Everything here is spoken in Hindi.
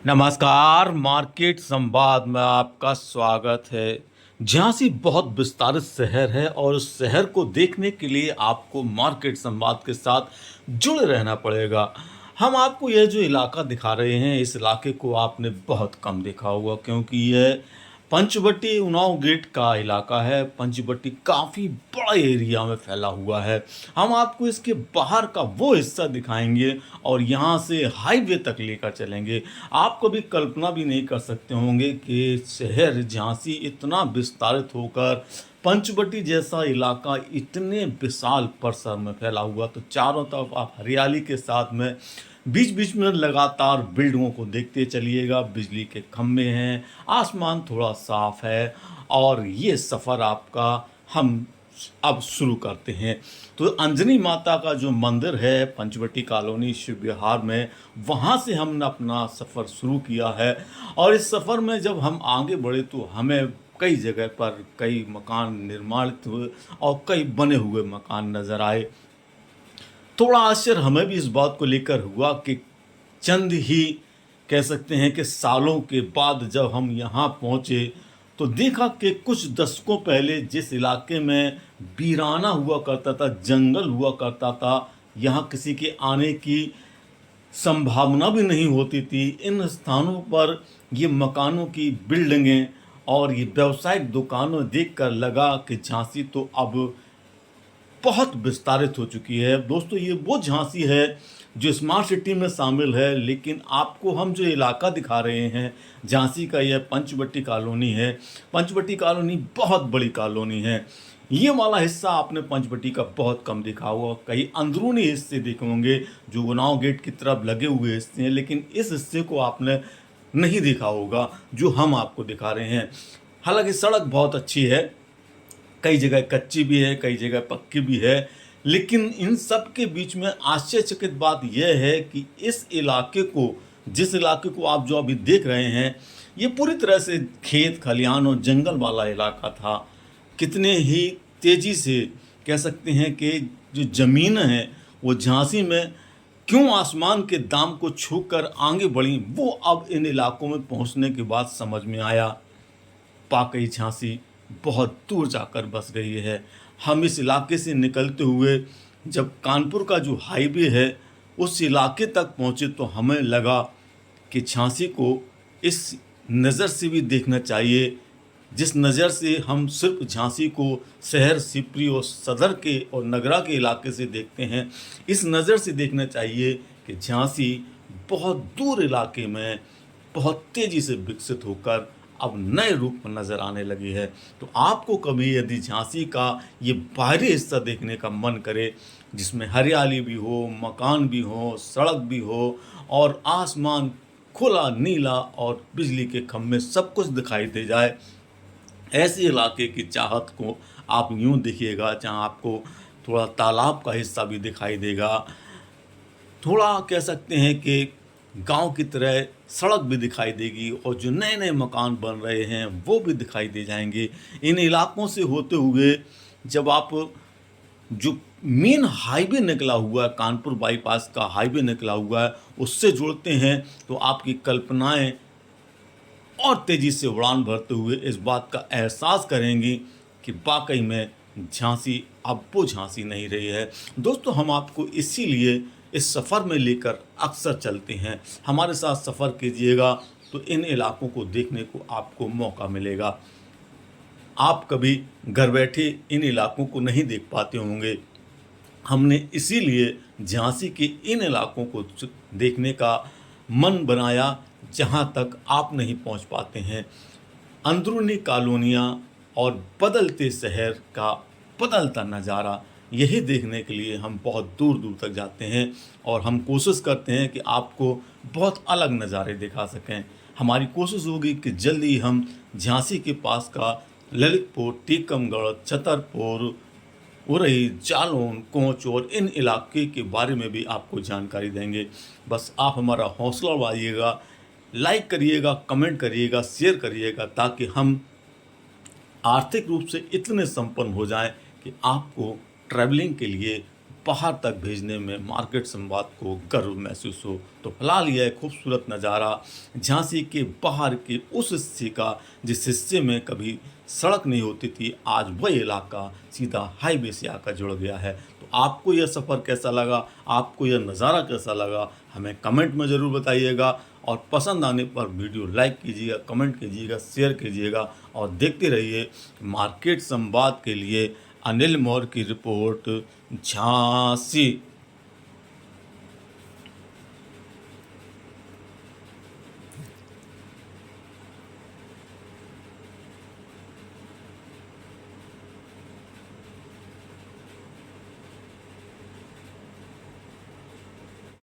नमस्कार, मार्केट संवाद में आपका स्वागत है। झांसी बहुत विस्तारित शहर है और उस शहर को देखने के लिए आपको मार्केट संवाद के साथ जुड़े रहना पड़ेगा। हम आपको यह जो इलाका दिखा रहे हैं, इस इलाके को आपने बहुत कम देखा होगा क्योंकि यह पंचवटी उन्नाव गेट का इलाका है। पंचवटी काफ़ी बड़ा एरिया में फैला हुआ है। हम आपको इसके बाहर का वो हिस्सा दिखाएंगे और यहाँ से हाईवे तक लेकर चलेंगे। आप कभी कल्पना भी नहीं कर सकते होंगे कि शहर झांसी इतना विस्तारित होकर पंचवटी जैसा इलाका इतने विशाल परिसर में फैला हुआ। तो चारों तरफ आप हरियाली के साथ में बीच बीच में लगातार बिल्डिंगों को देखते चलिएगा। बिजली के खंभे हैं, आसमान थोड़ा साफ है और ये सफ़र आपका हम अब शुरू करते हैं। तो अंजनी माता का जो मंदिर है पंचवटी कॉलोनी शिव विहार में, वहाँ से हमने अपना सफ़र शुरू किया है। और इस सफ़र में जब हम आगे बढ़े तो हमें कई जगह पर कई मकान निर्माणित हुए और कई बने हुए मकान नज़र आए। थोड़ा आश्चर्य हमें भी इस बात को लेकर हुआ कि चंद ही कह सकते हैं कि सालों के बाद जब हम यहाँ पहुँचे तो देखा कि कुछ दशकों पहले जिस इलाके में वीराना हुआ करता था, जंगल हुआ करता था, यहाँ किसी के आने की संभावना भी नहीं होती थी, इन स्थानों पर ये मकानों की बिल्डिंगें और ये व्यावसायिक दुकानों देखकर लगा कि झांसी तो अब बहुत विस्तारित हो चुकी है। दोस्तों, ये वो झांसी है जो स्मार्ट सिटी में शामिल है, लेकिन आपको हम जो इलाका दिखा रहे हैं झांसी का, यह पंचवटी कॉलोनी है। पंचवटी कॉलोनी बहुत बड़ी कॉलोनी है। ये वाला हिस्सा आपने पंचवटी का बहुत कम देखा होगा। कई अंदरूनी हिस्से देखे होंगे जो उन्नाव गेट की तरफ लगे हुए हिस्से हैं, लेकिन इस हिस्से को आपने नहीं देखा होगा जो हम आपको दिखा रहे हैं। हालांकि सड़क बहुत अच्छी है, कई जगह कच्ची भी है, कई जगह पक्की भी है, लेकिन इन सब के बीच में आश्चर्यचकित बात यह है कि इस इलाके को, जिस इलाके को आप जो अभी देख रहे हैं, ये पूरी तरह से खेत खलिहान और जंगल वाला इलाका था। कितने ही तेज़ी से कह सकते हैं कि जो ज़मीन है वो झांसी में क्यों आसमान के दाम को छूकर आगे बढ़ी, वो अब इन इलाकों में पहुंचने के बाद समझ में आया। वाकई झांसी बहुत दूर जाकर बस गई है। हम इस इलाके से निकलते हुए जब कानपुर का जो हाईवे है उस इलाके तक पहुँचे तो हमें लगा कि झांसी को इस नज़र से भी देखना चाहिए, जिस नज़र से हम सिर्फ झांसी को शहर सिपरी और सदर के और नगरा के इलाके से देखते हैं। इस नज़र से देखना चाहिए कि झांसी बहुत दूर इलाके में बहुत तेज़ी से विकसित होकर अब नए रूप में नज़र आने लगी है। तो आपको कभी यदि झांसी का ये बाहरी हिस्सा देखने का मन करे, जिसमें हरियाली भी हो, मकान भी हो, सड़क भी हो और आसमान खुला नीला और बिजली के खंभे सब कुछ दिखाई दे जाए, ऐसे इलाके की चाहत को आप यूँ देखिएगा जहाँ आपको थोड़ा तालाब का हिस्सा भी दिखाई देगा, थोड़ा कह सकते हैं कि गांव की तरह सड़क भी दिखाई देगी और जो नए नए मकान बन रहे हैं वो भी दिखाई दे जाएंगे। इन इलाकों से होते हुए जब आप जो मेन हाईवे निकला हुआ है, कानपुर बाईपास का हाईवे निकला हुआ है, उससे जुड़ते हैं तो आपकी कल्पनाएं और तेज़ी से उड़ान भरते हुए इस बात का एहसास करेंगी कि वाकई में झांसी अब वो झांसी नहीं रही है। दोस्तों, हम आपको इसीलिए इस सफ़र में लेकर अक्सर चलते हैं। हमारे साथ सफ़र कीजिएगा तो इन इलाकों को देखने को आपको मौका मिलेगा। आप कभी घर बैठे इन इलाकों को नहीं देख पाते होंगे। हमने इसीलिए झांसी के इन इलाकों को देखने का मन बनाया जहां तक आप नहीं पहुंच पाते हैं। अंदरूनी कॉलोनियाँ और बदलते शहर का बदलता नज़ारा, यही देखने के लिए हम बहुत दूर दूर तक जाते हैं और हम कोशिश करते हैं कि आपको बहुत अलग नज़ारे दिखा सकें। हमारी कोशिश होगी कि जल्दी हम झांसी के पास का ललितपुर, टीकमगढ़, छतरपुर, उरई, जालौन, कोंच और इन इलाके के बारे में भी आपको जानकारी देंगे। बस आप हमारा हौसला बढ़ाइएगा, लाइक करिएगा, कमेंट करिएगा, शेयर करिएगा, ताकि हम आर्थिक रूप से इतने संपन्न हो जाएं कि आपको ट्रैवलिंग के लिए बाहर तक भेजने में मार्केट संवाद को गर्व महसूस हो। तो फिलहाल यह खूबसूरत नज़ारा झांसी के बाहर के उस हिस्से का, जिस हिस्से में कभी सड़क नहीं होती थी, आज वह इलाका सीधा हाईवे से आकर जुड़ गया है। तो आपको यह सफ़र कैसा लगा, आपको यह नज़ारा कैसा लगा, हमें कमेंट में ज़रूर बताइएगा। और पसंद आने पर वीडियो लाइक कीजिएगा, कमेंट कीजिएगा, शेयर कीजिएगा और देखते रहिए मार्केट संवाद के लिए अनिल मौर्य की रिपोर्ट झांसी।